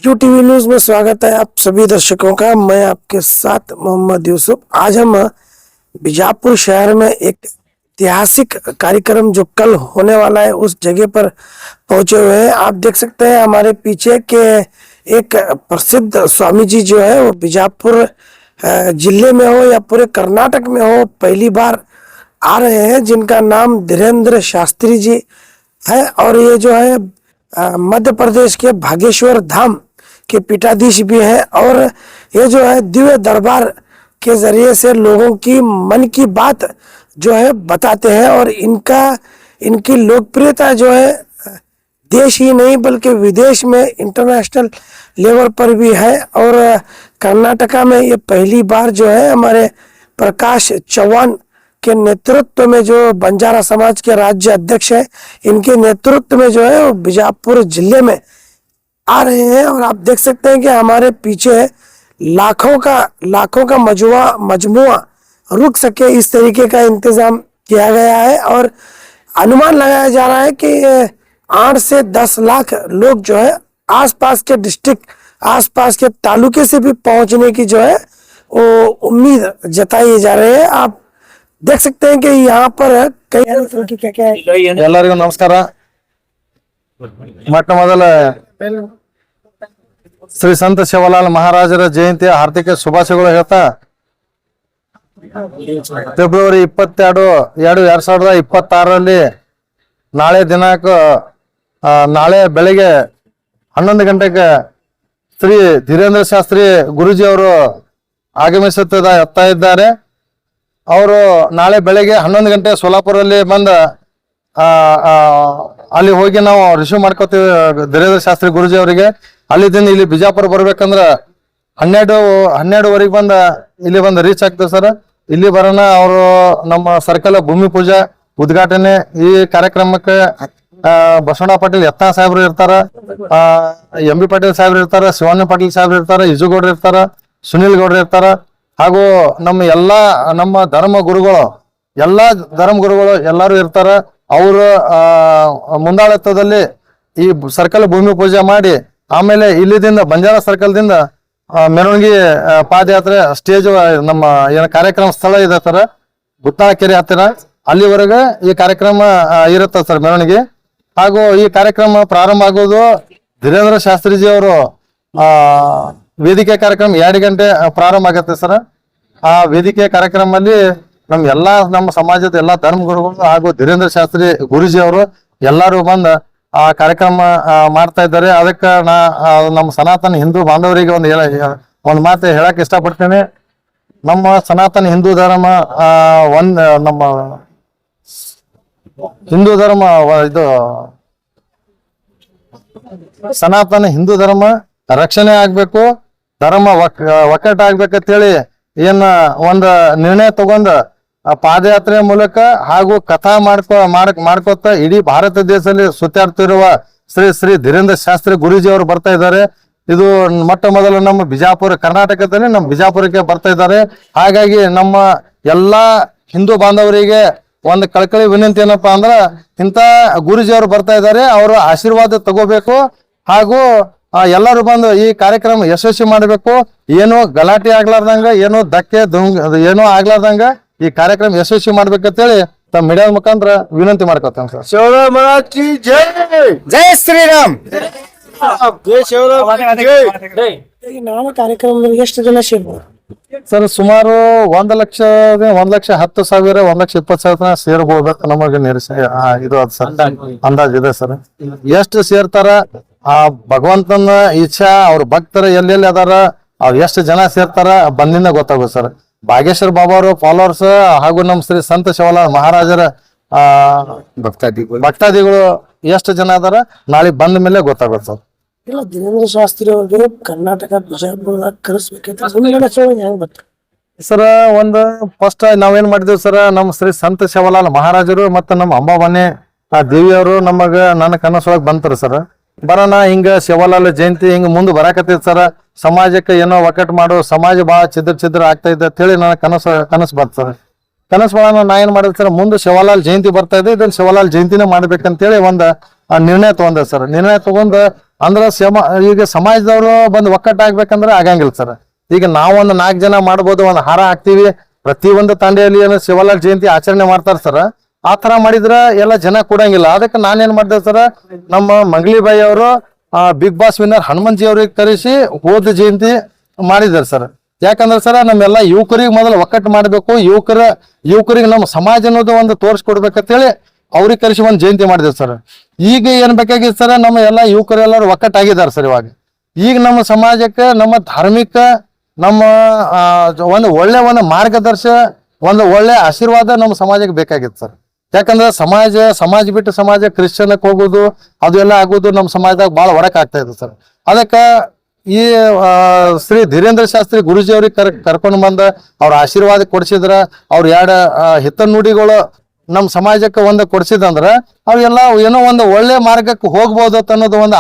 Q TV news में स्वागत है आप सभी दर्शकों का। मैं आपके साथ मोहम्मद यूसुफ। आज हम बीजापुर शहर में एक ऐतिहासिक कार्यक्रम जो कल होने वाला है उस जगह पर पहुंचे हुए हैं। आप देख सकते हैं हमारे पीछे के एक प्रसिद्ध स्वामी जी जो है वो बीजापुर जिले में हो या पूरे कर्नाटक में हो पहली बार आ रहे हैं, जिनका नाम धीरेन्द्र शास्त्री जी है। और ये जो है मध्य प्रदेश के भागेश्वर धाम के पीठाधीश भी हैं। और ये जो है दिव्य दरबार के जरिए से लोगों की मन की बात जो है बताते हैं। और इनकी लोकप्रियता जो है देश ही नहीं बल्कि विदेश में इंटरनेशनल लेवल पर भी है। और कर्नाटका में ये पहली बार जो है हमारे प्रकाश चौहान के नेतृत्व में, जो बंजारा समाज के राज्य अध्यक्ष हैं, इनके नेतृत्व में जो है वो बीजापुर जिले में आ रहे हैं। और आप देख सकते हैं कि हमारे पीछे लाखों का मजमुआ रुक सके इस तरीके का इंतजाम किया गया है। और अनुमान लगाया जा रहा है कि 8 से 10 लाख लोग जो है आसपास के डिस्ट्रिक्ट, आसपास के तालुके से भी पहुंचने की जो है वो उम्मीद जताई जा रही है। आप देख सकते हैं कि यहाँ पर कई क्या है। ಎಲ್ಲರಿಗೂ ನಮಸ್ಕಾರ। ಮೊಟ್ಟ ಮೊದಲ ಶ್ರೀ ಸಂತ ಶಿವಲಾಲ್ ಮಹಾರಾಜರ ಜಯಂತಿಯ ಹಾರ್ದಿಕ ಶುಭಾಶಯಗಳು ಹೇಳ್ತಾ, ಫೆಬ್ರವರಿ 22, 2026 ನಾಳೆ ದಿನಾಂಕ ನಾಳೆ ಬೆಳಗ್ಗೆ 11 ಗಂಟೆಗೆ ಶ್ರೀ ಧೀರೇಂದ್ರ ಶಾಸ್ತ್ರಿ ಗುರುಜಿ ಅವರು ಆಗಮಿಸುತ್ತಾ ಇದ್ದಾರೆ। ಅವರು ನಾಳೆ ಬೆಳಗ್ಗೆ 11 ಗಂಟೆ ಸೋಲಾಪುರಲ್ಲಿ ಬಂದ ಅಲ್ಲಿ ಹೋಗಿ ನಾವು ರಿಸೀವ್ ಮಾಡ್ಕೋತೀವಿ ಧೀರೇಂದ್ರ ಶಾಸ್ತ್ರಿ ಗುರುಜಿ ಅವರಿಗೆ। ಅಲ್ಲಿಂದ ಇಲ್ಲಿ ಬಿಜಾಪುರ ಬರ್ಬೇಕಂದ್ರ 12ವರೆಗೆ ಇಲ್ಲಿ ಬಂದ ರೀಚ್ ಆಗ್ತೇವೆ ಸರ್। ಇಲ್ಲಿ ಬರೋಣ ಅವರು ನಮ್ಮ ಸರ್ಕಲ್ ಭೂಮಿ ಪೂಜಾ ಉದ್ಘಾಟನೆ ಈ ಕಾರ್ಯಕ್ರಮಕ್ಕೆ ಬಸವಣ್ಣ ಪಾಟೀಲ್ ಯತ್ನಾ ಸಾಹೇಬ್ರು ಇರ್ತಾರ, ಎಂ ಬಿ ಪಾಟೀಲ್ ಸಾಹೇಬ್ರು ಇರ್ತಾರ, ಶಿವಾನಿ ಪಾಟೀಲ್ ಸಾಹೇಬ್ರು ಇರ್ತಾರ, ಇಜುಗೌಡ್ರು ಇರ್ತಾರ, ಸುನಿಲ್ ಗೌಡ್ರು ಇರ್ತಾರ, ಹಾಗೂ ನಮ್ಮ ಧರ್ಮಗುರುಗಳು ಎಲ್ಲರೂ ಇರ್ತಾರ। ಅವರು ಮುಂದಾಳತ್ವದಲ್ಲಿ ಈ ಸರ್ಕಲ್ ಭೂಮಿ ಪೂಜೆ ಮಾಡಿ ಆಮೇಲೆ ಇಲ್ಲಿದಿಂದ ಬಂಜಾರ ಸರ್ಕಲ್ ದಿಂದ ಮೆರವಣಿಗೆ ಪಾದಯಾತ್ರೆ ಸ್ಟೇಜ್ ನಮ್ಮ ಏನ ಕಾರ್ಯಕ್ರಮ ಸ್ಥಳ ಇದೆ ಸರ್, ಗುತ್ತಾಳ ಕೆರೆ ಹತ್ತಿರ, ಅಲ್ಲಿವರೆಗೆ ಈ ಕಾರ್ಯಕ್ರಮ ಇರುತ್ತೆ ಸರ್ ಮೆರವಣಿಗೆ। ಹಾಗೂ ಈ ಕಾರ್ಯಕ್ರಮ ಪ್ರಾರಂಭ ಆಗೋದು ಧೀರೇಂದ್ರ ಶಾಸ್ತ್ರಿಜಿ ಅವರು ವೇದಿಕೆ ಕಾರ್ಯಕ್ರಮ 2 ಗಂಟೆ ಪ್ರಾರಂಭ ಆಗುತ್ತೆ ಸರ್। ಆ ವೇದಿಕೆ ಕಾರ್ಯಕ್ರಮದಲ್ಲಿ ನಮ್ಮ ಸಮಾಜದ ಎಲ್ಲಾ ಧರ್ಮಗುರುಗಳು ಹಾಗೂ ಧೀರೇಂದ್ರ ಶಾಸ್ತ್ರಿ ಗುರುಜಿ ಅವರು ಎಲ್ಲರೂ ಬಂದು ಆ ಕಾರ್ಯಕ್ರಮ ಮಾಡ್ತಾ ಇದ್ದಾರೆ। ಅದಕ್ಕೆ ನಮ್ಮ ಸನಾತನ ಹಿಂದೂ ಬಾಂಧವರಿಗೆ ಒಂದು ಮಾತು ಹೇಳಕ್ ಇಷ್ಟಪಡ್ತೇನೆ। ನಮ್ಮ ಸನಾತನ ಹಿಂದೂ ಧರ್ಮ ನಮ್ಮ ಹಿಂದೂ ಧರ್ಮ ಇದು ಸನಾತನ ಹಿಂದೂ ಧರ್ಮ ರಕ್ಷಣೆ ಆಗ್ಬೇಕು, ಧರ್ಮ ಒಕ್ಕಟ್ಟಾಗ್ಬೇಕಂತೇಳಿ ಒಂದು ನಿರ್ಣಯ ತಗೊಂಡ ಪಾದಯಾತ್ರೆ ಮೂಲಕ ಹಾಗೂ ಕಥಾ ಮಾಡ್ಕೋತ ಇಡೀ ಭಾರತ ದೇಶದಲ್ಲಿ ಸುತ್ತಾಡ್ತಿರುವ ಶ್ರೀ ಧೀರೇಂದ್ರ ಶಾಸ್ತ್ರಿ ಗುರೂಜಿ ಅವರು ಬರ್ತಾ ಇದ್ದಾರೆ। ಇದು ಮೊಟ್ಟ ಮೊದಲು ನಮ್ಮ ಬಿಜಾಪುರ ಕರ್ನಾಟಕದಲ್ಲಿ ನಮ್ಮ ಬಿಜಾಪುರಕ್ಕೆ ಬರ್ತಾ ಇದ್ದಾರೆ। ಹಾಗಾಗಿ ನಮ್ಮ ಎಲ್ಲಾ ಹಿಂದೂ ಬಾಂಧವರಿಗೆ ಒಂದು ಕಳಕಳಿ ವಿನಂತಿ ಏನಪ್ಪಾ ಅಂದ್ರ, ಇಂಥ ಗುರೂಜಿ ಅವರು ಬರ್ತಾ ಇದ್ದಾರೆ, ಅವರ ಆಶೀರ್ವಾದ ತಗೋಬೇಕು ಹಾಗೂ ಎಲ್ಲರೂ ಬಂದು ಈ ಕಾರ್ಯಕ್ರಮ ಯಶಸ್ವಿ ಮಾಡಬೇಕು। ಏನೋ ಗಲಾಟೆ ಆಗ್ಲಾರ್ದಂಗ, ಏನೋ ಧಕ್ಕೆ ಏನೋ ಆಗ್ಲಾರ್ದಂಗ ಈ ಕಾರ್ಯಕ್ರಮ ಯಶಸ್ವಿ ಮಾಡ್ಬೇಕಂತೇಳಿ ತಮ್ಮ ಮೀಡಿಯಾದ ಮುಖಾಂತರ ವಿನಂತಿ ಮಾಡ್ಕೊತೇನೆ ಸರ್। ಶಿವರಾಮ್ ಮಹಾರಾಜ್ ಕಿ ಜೈ, ಜೈ ಶ್ರೀರಾಮ್, ಜೈ ಶಿವರಾಮ್ ಜೈ। ನಾವು ಕಾರ್ಯಕ್ರಮದಲ್ಲಿ ಎಷ್ಟು ಜನ ಸೇರ್ಬೋದು ಸರ್? ಸುಮಾರು 1,10,000, 1,20,000 ಸೇರ್ಬೋದು ನಮಗೆ ಇದು ಅದ ಸರ್, ಅಂದಾಜ್ ಇದೆ ಸರ್। ಎಷ್ಟು ಸೇರ್ತಾರ ಆ ಭಗವಂತನ ಇಚ್ಛಾ, ಅವ್ರ ಭಕ್ತರ ಎಲ್ಲೆಲ್ಲಿ ಅದಾರ, ಅವ್ರು ಎಷ್ಟು ಜನ ಸೇರ್ತಾರ ಬಂದಿಂದ ಗೊತ್ತಾಗುತ್ತೆ ಸರ್। ಭಾಗೇಶ್ವರ್ ಬಾಬಾ ಅವರು ಫಾಲೋವರ್ಸ್ ಹಾಗೂ ನಮ್ಮ ಶ್ರೀ ಸಂತ ಶಿವಲಾಲ್ ಮಹಾರಾಜರ ಭಕ್ತಾದಿಗಳು ಎಷ್ಟು ಜನ ಅದಾರ ನಾಳೆ ಬಂದ ಮೇಲೆ ಗೊತ್ತಾಗುತ್ತೆ ಸರ್। ಇಲ್ಲ, ಧೀರೇಂದ್ರ ಶಾಸ್ತ್ರಿ ಅವ್ರಿಗೆ ಕರ್ನಾಟಕ ಬಿಜಾಪುರ ಕರೆಸ್ಬೇಕಂತ ಸರ್ ಒಂದು ಫಸ್ಟ್ ನಾವೇನ್ ಮಾಡಿದೇವ್ ಸರ್, ನಮ್ಮ ಶ್ರೀ ಸಂತ ಶಿವಲಾಲ್ ಮಹಾರಾಜರು ಮತ್ತು ನಮ್ಮ ಅಂಬಾಬಾನೆ ದೇವಿಯವರು ನನ್ನ ಕನಸೊಳಗೆ ಬಂತಾರ ಸರ್। ಬರೋಣ ಹಿಂಗ ಶಿವಲಾಲ್ ಜಯಂತಿ ಹಿಂಗ ಮುಂದೆ ಬರಾಕತ್ತೈತಿ ಸರ್, ಸಮಾಜಕ್ಕೆ ಏನೋ ಒಕ್ಕಟ್ಟು ಮಾಡೋ, ಸಮಾಜ ಬಹಳ ಛಿದ್ರ ಆಗ್ತಾ ಇದೆ ಅಂತ ಹೇಳಿ ನನ್ನ ಕನಸು ಬಂತ ಸರ್। ಕನಸು ಬರೋಣ ನಾ ಏನ್ ಮಾಡಿದೆ ಸರ್, ಮುಂದೆ ಶಿವಲಾಲ್ ಜಯಂತಿ ಬರ್ತಾ ಇದೆ, ಇದನ್ನ ಶಿವಲಾಲ್ ಜಯಂತಿನೇ ಮಾಡ್ಬೇಕಂತೇಳಿ ಒಂದು ನಿರ್ಣಯ ತಗೊಂಡೆ ಸರ್। ನಿರ್ಣಯ ತಗೊಂಡು ಅಂದ್ರ ಈಗ ಸಮಾಜದವರು ಬಂದು ಒಕ್ಕಟ್ಟಾಗ್ಬೇಕಂದ್ರೆ ಆಗಂಗಿಲ್ಲ ಸರ್. ಈಗ ನಾವೊಂದು 4 ಜನ ಮಾಡ್ಬೋದು, ಒಂದು ಹಾರ ಹಾಕ್ತಿವಿ, ಪ್ರತಿಯೊಂದು ತಂಡೆಯಲ್ಲಿ ಏನು ಶಿವಲಾಲ್ ಜಯಂತಿ ಆಚರಣೆ ಮಾಡ್ತಾರ ಸರ್. ಆ ತರ ಮಾಡಿದ್ರ ಎಲ್ಲ ಜನ ಕೊಡಂಗಿಲ್ಲ. ಅದಕ್ಕೆ ನಾನೇನ್ ಮಾಡಿದೆ ಸರ್, ನಮ್ಮ ಮಂಗ್ಲಿಬಾಯಿ ಅವರು Bigg Boss winner Hanumanth ji ಅವ್ರಿಗೆ ಕರೆಸಿ ಹೋದ ಜಯಂತಿ ಮಾಡಿದಾರೆ ಸರ್. ಯಾಕಂದ್ರೆ ಸರ್ ನಮ್ಮೆಲ್ಲ ಯುವಕರಿಗೆ ಮೊದಲು ಒಕ್ಕಟ್ಟು ಮಾಡ್ಬೇಕು, ಯುವಕರಿಗೆ ನಮ್ಮ ಸಮಾಜ ಅನ್ನೋದು ಒಂದು ತೋರಿಸ್ಕೊಡ್ಬೇಕಂತೇಳಿ ಅವ್ರಿಗೆ ಕರೆಸಿ ಒಂದು ಜಯಂತಿ ಮಾಡಿದೇವೆ ಸರ್. ಈಗ ಏನ್ ಬೇಕಾಗಿತ್ತು ಸರ್, ನಮ್ಮ ಎಲ್ಲ ಯುವಕರೆಲ್ಲರೂ ಒಕ್ಕಟ್ಟಾಗಿದ್ದಾರೆ ಸರ್. ಇವಾಗ ಈಗ ನಮ್ಮ ಸಮಾಜಕ್ಕೆ ನಮ್ಮ ಧಾರ್ಮಿಕ ನಮ್ಮ ಒಂದು ಒಳ್ಳೆ ಮಾರ್ಗದರ್ಶ, ಒಂದು ಒಳ್ಳೆ ಆಶೀರ್ವಾದ ನಮ್ಮ ಸಮಾಜಕ್ಕೆ ಬೇಕಾಗಿತ್ತು ಸರ್. ಯಾಕಂದ್ರೆ ಸಮಾಜ ಬಿಟ್ಟು ಸಮಾಜ ಕ್ರಿಶ್ಚಿಯನ್ಕ್ ಹೋಗೋದು ಅದೆಲ್ಲ ಆಗೋದು ನಮ್ಮ ಸಮಾಜದಾಗ ಬಹಳ ಹೊರಕ್ ಆಗ್ತಾ ಇದೆ ಸರ್. ಅದಕ್ಕ ಈ ಶ್ರೀ ಧೀರೇಂದ್ರ ಶಾಸ್ತ್ರಿ ಗುರುಜಿ ಅವ್ರಿಗೆ ಕರ್ಕೊಂಡು ಬಂದ ಅವ್ರ ಆಶೀರ್ವಾದ ಕೊಡ್ಸಿದ್ರ, ಅವ್ರ 2 ಹಿತ ನುಡಿಗಳು ನಮ್ಮ ಸಮಾಜಕ್ಕೆ ಒಂದು ಕೊಡ್ಸಿದಂದ್ರ ಅವೆಲ್ಲ ಏನೋ ಒಂದು ಒಳ್ಳೆ ಮಾರ್ಗಕ್ಕೆ ಹೋಗ್ಬೋದು ಅನ್ನೋದು ಒಂದು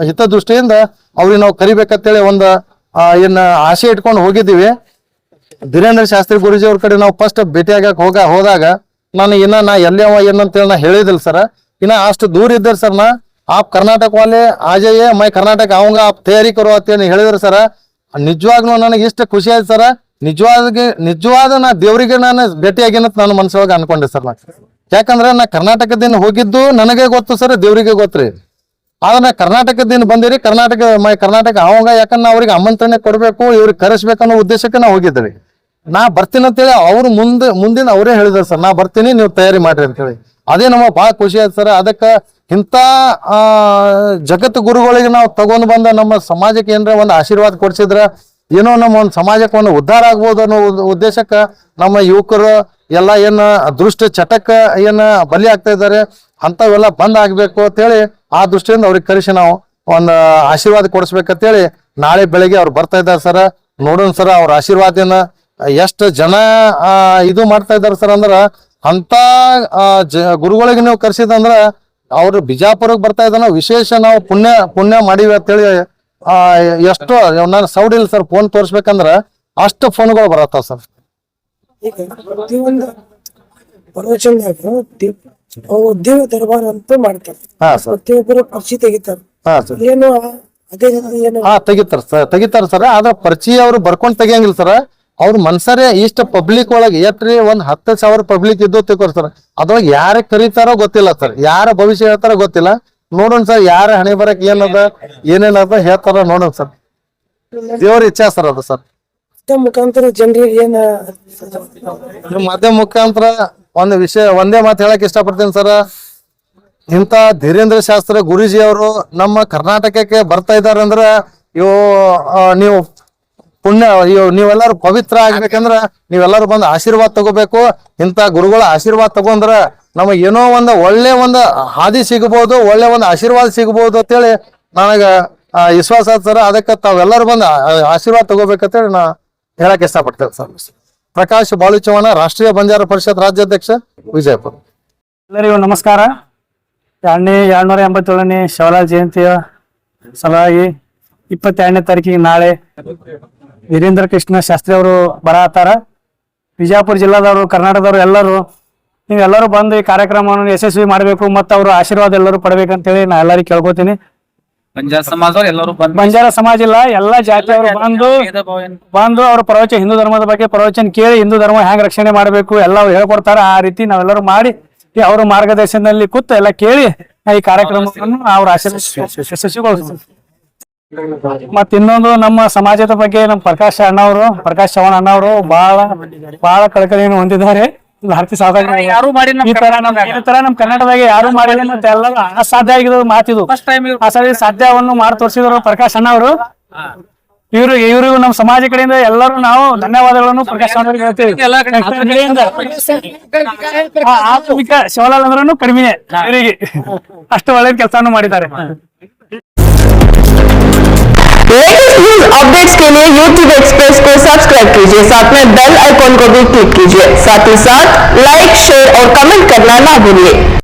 ಹಿತದೃಷ್ಟಿಯಿಂದ ಅವ್ರಿಗೆ ನಾವು ಕರಿಬೇಕಂತೇಳಿ ಒಂದು ಏನ್ ಆಸೆ ಇಟ್ಕೊಂಡು ಹೋಗಿದ್ದೀವಿ. ಧೀರೇಂದ್ರ ಶಾಸ್ತ್ರಿ ಗುರುಜಿ ಅವ್ರ ಕಡೆ ನಾವು ಫಸ್ಟ್ ಭೇಟಿಯಾಗಕ್ ಹೋದಾಗ ನಾನು ನಾ ಎಲ್ಲವ ಏನಂತೇಳಿ ನಾ ಹೇಳಿದಿಲ್ಲ ಸರ್. ಇನ್ನ ಅಷ್ಟು ದೂರ ಇದ್ದಾರೆ ಸರ್. ನಾ आप कर्नाटक वाले आ जाइए, मैं कर्नाटक आऊंगा, आप तैयारी करो ಅಂತ ಹೇಳಿದ್ರು ಸರ್. ನಿಜವಾಗ್ಲೂ ನನಗೆ ಇಷ್ಟ ಖುಷಿ ಆಯ್ತು ಸರ್. ನಿಜವಾದ ನಾ ದೇವ್ರಿಗೆ ನಾನು ಭೇಟಿಯಾಗಿನತ್ ನಾನು ಮನಸ್ಸೊಳಗೆ ಅನ್ಕೊಂಡೆ ಸರ್. ಯಾಕಂದ್ರೆ ನಾ ಕರ್ನಾಟಕದಿಂದ ಹೋಗಿದ್ದು ನನಗೆ ಗೊತ್ತು ಸರ್, ದೇವ್ರಿಗೆ ಗೊತ್ತ್ರಿ. ಆದ್ರೆ ನಾ ಕರ್ನಾಟಕದಿಂದ ಬಂದಿರಿ, ಕರ್ನಾಟಕ ಆವಂಗ, ಯಾಕಂದ್ರೆ ಅವ್ರಿಗೆ ಆಮಂತ್ರಣ ಕೊಡ್ಬೇಕು, ಇವ್ರಿಗೆ ಕರೆಸ್ಬೇಕನ್ನೋ ಉದ್ದೇಶಕ್ಕೆ ನಾ ಹೋಗಿದ್ರಿ. ನಾ ಬರ್ತೀನಿ ಅಂತೇಳಿ ಅವ್ರು ಮುಂದಿನ ಅವರೇ ಹೇಳಿದ್ರು ಸರ್, ನಾ ಬರ್ತೀನಿ, ನೀವು ತಯಾರಿ ಮಾಡ್ರಿ ಅಂತೇಳಿ. ಅದೇ ನಮಗೆ ಬಹಳ ಖುಷಿ ಆಯ್ತು ಸರ್. ಅದಕ್ಕೆ ಇಂಥ ಜಗತ್ತು ಗುರುಗಳಿಗೆ ನಾವು ತಗೊಂಡು ಬಂದ ನಮ್ಮ ಸಮಾಜಕ್ಕೆ ಏನಾರ ಒಂದು ಆಶೀರ್ವಾದ ಕೊಡ್ಸಿದ್ರ ಏನೋ ನಮ್ಮ ಒಂದು ಸಮಾಜಕ್ಕೆ ಒಂದು ಉದ್ಧಾರ ಆಗ್ಬೋದು ಅನ್ನೋ ಉದ್ದೇಶಕ್ಕೆ ನಮ್ಮ ಯುವಕರು ಎಲ್ಲ ಏನು ದುಷ್ಟ ಚಟಕ್ಕೆ ಏನು ಬಲಿ ಆಗ್ತಾ ಇದ್ದಾರೆ ಅಂಥವೆಲ್ಲ ಬಂದ್ ಆಗ್ಬೇಕು ಅಂತೇಳಿ ಆ ದೃಷ್ಟಿಯಿಂದ ಅವ್ರಿಗೆ ಕರೆಸಿ ನಾವು ಒಂದು ಆಶೀರ್ವಾದ ಕೊಡಿಸ್ಬೇಕಂತೇಳಿ ನಾಳೆ ಬೆಳಗ್ಗೆ ಅವ್ರು ಬರ್ತಾ ಇದ್ದಾರೆ ಸರ್. ನೋಡೋಣ ಸರ್ ಅವ್ರ ಆಶೀರ್ವಾದನ ಎಷ್ಟು ಜನ ಇದು ಮಾಡ್ತಾ ಇದ್ದಾರೆ ಸರ್. ಅಂದ್ರ ಅಂತ ಗುರುಗಳಿಗೆ ನೀವು ಕರ್ಸಿದಂದ್ರ ಅವ್ರು ಬಿಜಾಪುರಕ್ಕೆ ಬರ್ತಾ ಇದ್ದಾನ ವಿಶೇಷ ನಾವು ಪುಣ್ಯ ಮಾಡಿವಿ ಅಂತೇಳಿ ಎಷ್ಟೋ ನಾನು ಸೌಡ್ ಇಲ್ಲ ಸರ್. ಫೋನ್ ತೋರ್ಸ್ಬೇಕಂದ್ರ ಅಷ್ಟು ಫೋನ್ಗಳು ಬರತ್ತಾವ ಸರ್. ಈಗ ಪ್ರತಿಯೊಂದು ಪ್ರವಚನದಾಗ ದೇವ ದರ್ಬಾರ್ ಅಂತ ಮಾಡ್ತಾರೆ. ಪ್ರತಿಯೊಬ್ಬರು ಪರಿಚಯ ತೆಗಿತಾರೆ. ಏನು ಅದೇ ಏನು ತೆಗಿತಾರ ಸರ್. ಆದ್ರ ಪರಿಚಯ ಅವ್ರು ಬರ್ಕೊಂಡ್ ತೆಗಿಯಂಗಿಲ್ಲ ಸರ್. ಅವ್ರ ಮನ್ಸರೇ ಇಷ್ಟ ಪಬ್ಲಿಕ್ ಒಳಗೆ ಎಟ್ರಿ 10,000 ಪಬ್ಲಿಕ್ ಇದ್ದು ತಿಳ್ಕೊರ್ ಸರ್. ಅದ್ರೊಳಗೆ ಯಾರ ಕರೀತಾರೋ ಗೊತ್ತಿಲ್ಲ ಸರ್, ಯಾರ ಭವಿಷ್ಯ ಹೇಳ್ತಾರೋ ಗೊತ್ತಿಲ್ಲ. ನೋಡೋಣ ಸರ್, ಯಾರ ಹಣೆ ಬರಕ್ ಏನೇನದ ಹೇಳ್ತಾರ ನೋಡೋಣ ಸರ್. ದೇವ್ರ ಇಚ್ಛಾ ಸರ್ ಅದು ಸರ್. ಮುಖಾಂತರ ಜನರಿಗೆ ಮಾಧ್ಯಮ ಮುಖಾಂತರ ಒಂದು ವಿಷಯ ಒಂದೇ ಮಾತು ಹೇಳಕ್ ಇಷ್ಟಪಡ್ತೀನಿ ಸರ್. ಇಂಥ ಧೀರೇಂದ್ರ ಶಾಸ್ತ್ರ ಗುರೂಜಿ ಅವರು ನಮ್ಮ ಕರ್ನಾಟಕಕ್ಕೆ ಬರ್ತಾ ಇದಾರೆ ಅಂದ್ರ ನೀವು ಪುಣ್ಯ, ನೀವೆಲ್ಲರೂ ಪವಿತ್ರ ಆಗ್ಬೇಕಂದ್ರ ನೀವೆಲ್ಲರೂ ಬಂದು ಆಶೀರ್ವಾದ ತಗೋಬೇಕು. ಇಂಥ ಗುರುಗಳ ಆಶೀರ್ವಾದ ತಗೊಂಡ್ರ ನಮಗ್ ಏನೋ ಒಳ್ಳೆ ಹಾದಿ ಸಿಗಬಹುದು, ಒಳ್ಳೆ ಆಶೀರ್ವಾದ ಸಿಗಬಹುದು ಅಂತೇಳಿ ನನಗ ವಿಶ್ವಾಸ ಆಯ್ತು ಸರ್. ಅದಕ್ಕೆ ತಾವೆಲ್ಲರೂ ಬಂದು ಆಶೀರ್ವಾದ ತಗೋಬೇಕಂತೇಳಿ ನಾ ಹೇಳಕ್ ಇಷ್ಟಪಡ್ತೇವೆ ಸರ್. ಪ್ರಕಾಶ್ ಬಾಳು ಚವ್ಹಾಣ, ರಾಷ್ಟ್ರೀಯ ಬಂಜಾರ ಪರಿಷತ್ ರಾಜ್ಯಾಧ್ಯಕ್ಷ, ವಿಜಯಪುರ. ಎಲ್ಲರಿಗೂ ನಮಸ್ಕಾರ. 287ನೇ ಶಿವಲಾಲ್ ಜಯಂತಿಯ ಸಲುವಾಗಿ 22ನೇ ತಾರೀಕಿಗೆ ನಾಳೆ ವೀರೇಂದ್ರ ಕೃಷ್ಣ ಶಾಸ್ತ್ರಿ ಅವರು ಬರತ್ತಾರ. ಬಿಜಾಪುರ ಜಿಲ್ಲಾದವರು, ಕರ್ನಾಟಕದವರು ಎಲ್ಲರೂ ನೀವೆಲ್ಲರೂ ಬಂದು ಈ ಕಾರ್ಯಕ್ರಮವನ್ನು ಯಶಸ್ವಿ ಮಾಡಬೇಕು ಮತ್ತು ಅವರು ಆಶೀರ್ವಾದ ಎಲ್ಲರೂ ಪಡಬೇಕಂತೇಳಿ ನಾ ಎಲ್ಲರಿಗೂ ಕೇಳ್ಕೊತೀನಿ. ಬಂಜಾರ ಸಮಾಜ ಇಲ್ಲ, ಎಲ್ಲಾ ಜಾತಿಯವರು ಬಂದು ಅವ್ರ ಪ್ರವಚನ, ಹಿಂದೂ ಧರ್ಮದ ಬಗ್ಗೆ ಪ್ರವಚನ ಕೇಳಿ ಹಿಂದೂ ಧರ್ಮ ಹೆಂಗ್ ರಕ್ಷಣೆ ಮಾಡಬೇಕು ಎಲ್ಲ ಹೇಳ್ಕೊಡ್ತಾರ. ಆ ರೀತಿ ನಾವೆಲ್ಲರೂ ಮಾಡಿ ಅವ್ರ ಮಾರ್ಗದರ್ಶನದಲ್ಲಿ ಕೂತು ಎಲ್ಲ ಕೇಳಿ ಈ ಕಾರ್ಯಕ್ರಮವನ್ನು ಅವ್ರ ಆಶೀರ್ವಾದ ಯಶಸ್ವಿಗೊಳಿಸ್ತೀವಿ. ಮತ್ ಇನ್ನೊಂದು ನಮ್ಮ ಸಮಾಜದ ಬಗ್ಗೆ ನಮ್ಮ ಪ್ರಕಾಶ್ ಚವ್ಹಾಣ ಅಣ್ಣವರು ಬಹಳ ಕಳಕಳಿಯನ್ನು ಹೊಂದಿದ್ದಾರೆ. ಭಾರತೀಯ ಸಾಧನೆ ಈ ತರ ನಮ್ ಕರ್ನಾಟಕದಾಗ ಯಾರು ಮಾಡಿಲ್ಲ, ಮತ್ತೆ ಎಲ್ಲರೂ ಅಸಾಧ್ಯ ಆಗಿರೋ ಮಾತಿದು ಸಾಧ್ಯವನ್ನು ಮಾಡಿ ತೋರಿಸಿದ್ರು ಪ್ರಕಾಶ್ ಅಣ್ಣವರು. ಇವ್ರಿಗೂ ನಮ್ಮ ಸಮಾಜ ಕಡೆಯಿಂದ ಎಲ್ಲರೂ ನಾವು ಧನ್ಯವಾದಗಳನ್ನು ಪ್ರಕಾಶ್ ಅಣ್ಣವ್ರಿಗೆ ಹೇಳ್ತೀವಿ. ಆತ್ಮಿಕ ಶಿವಲಾಲ್ ಅಂದ್ರೂ ಕಡಿಮೆ ಇವರಿಗೆ ಅಷ್ಟು ಒಳ್ಳೆ ಕೆಲಸವನ್ನು ಮಾಡಿದ್ದಾರೆ. लेटेस्ट न्यूज अपडेट्स के लिए YouTube एक्सप्रेस को सब्सक्राइब कीजिए, साथ में बेल आइकॉन को भी क्लिक कीजिए। साथ ही साथ लाइक, शेयर और कमेंट करना ना भूलिए।